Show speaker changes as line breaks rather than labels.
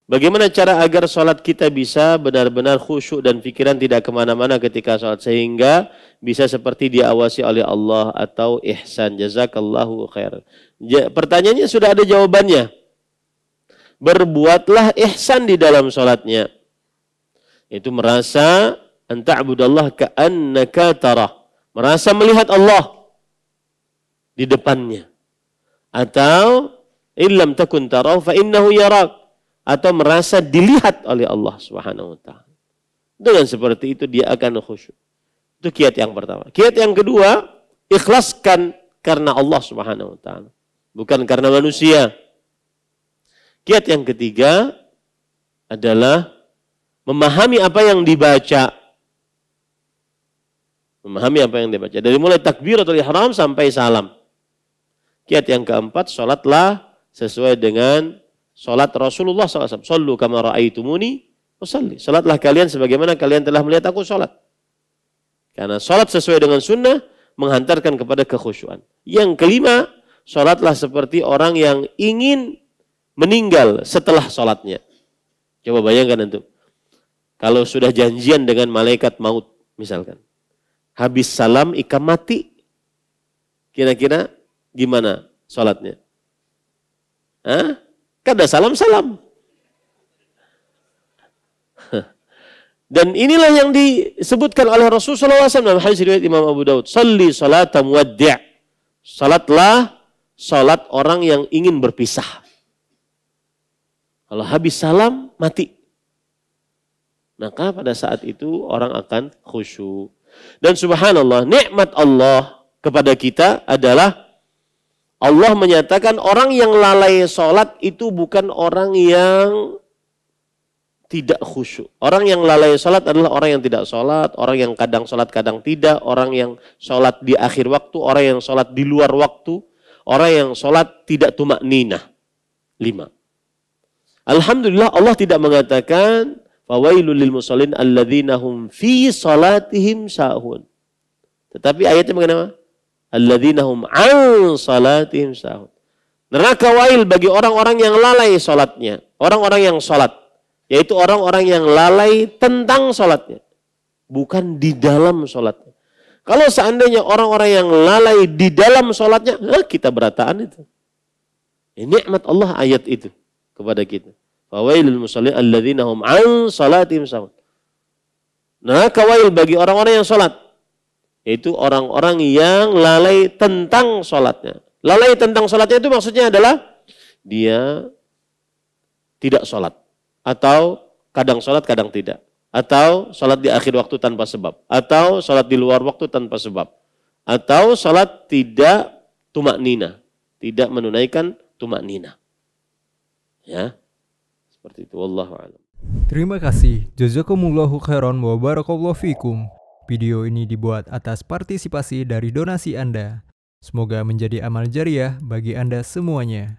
Bagaimana cara agar sholat kita bisa benar-benar khusyuk dan pikiran tidak kemana-mana ketika sholat, sehingga bisa seperti diawasi oleh Allah atau ihsan. Jazakallahu khair. Pertanyaannya sudah ada jawabannya. Berbuatlah ihsan di dalam sholatnya. Itu merasa anta'budallah ka'annaka tarah. Merasa melihat Allah di depannya. Atau illam takun tarahu fa innahu yarak. Atau merasa dilihat oleh Allah Subhanahu wa taala. Dengan seperti itu dia akan khusyuk. Itu kiat yang pertama. Kiat yang kedua, ikhlaskan karena Allah Subhanahu wa taala, bukan karena manusia. Kiat yang ketiga adalah memahami apa yang dibaca. Memahami apa yang dibaca. Dari mulai takbiratul ihram sampai salam. Kiat yang keempat, sholatlah sesuai dengan sholat Rasulullah SAW. Sallu kama ra'aitumuni usalli. Sholatlah kalian sebagaimana kalian telah melihat aku sholat. Karena sholat sesuai dengan sunnah menghantarkan kepada kekhusyuan. Yang kelima, sholatlah seperti orang yang ingin meninggal setelah sholatnya. Coba bayangkan itu. Kalau sudah janjian dengan malaikat maut misalkan. Habis salam ikam mati. Kira-kira gimana sholatnya? Hah? Kada salam-salam. Dan inilah yang disebutkan oleh Rasulullah SAW dalam hadis riwayat Imam Abu Daud. Salli salata muwaddi'. Salatlah salat orang yang ingin berpisah. Kalau habis salam, mati. Maka pada saat itu orang akan khusyuk. Dan subhanallah, nikmat Allah kepada kita adalah Allah menyatakan orang yang lalai sholat itu bukan orang yang tidak khusyuk. Orang yang lalai sholat adalah orang yang tidak sholat, orang yang kadang sholat kadang tidak, orang yang sholat di akhir waktu, orang yang sholat di luar waktu, orang yang sholat tidak tumakninah. 5. Alhamdulillah Allah tidak mengatakan fawailul lil musallin alladzina hum fi salatihim sahun. Tetapi ayatnya bagaimana? Alladzina hum an salatihim sahun. Neraka wail bagi orang-orang yang lalai salatnya. Orang-orang yang salat, yaitu orang-orang yang lalai tentang salatnya, bukan di dalam salatnya. Kalau seandainya orang-orang yang lalai di dalam salatnya, kita berataan itu. Ini nikmat Allah ayat itu kepada kita. Fawailul musallin alladzina hum an salatihim sahun. Neraka wail bagi orang-orang yang salat, yaitu orang-orang yang lalai tentang sholatnya. Lalai tentang sholatnya itu maksudnya adalah dia tidak sholat. Atau kadang sholat, kadang tidak. Atau sholat di akhir waktu tanpa sebab. Atau sholat di luar waktu tanpa sebab. Atau sholat tidak tumakninah. Tidak menunaikan tumakninah. Ya, seperti itu. Wallahu a'lam.
Terima kasih. Jazakumullahu khairan wa barakallahu fikum. Video ini dibuat atas partisipasi dari donasi Anda. Semoga menjadi amal jariah bagi Anda semuanya.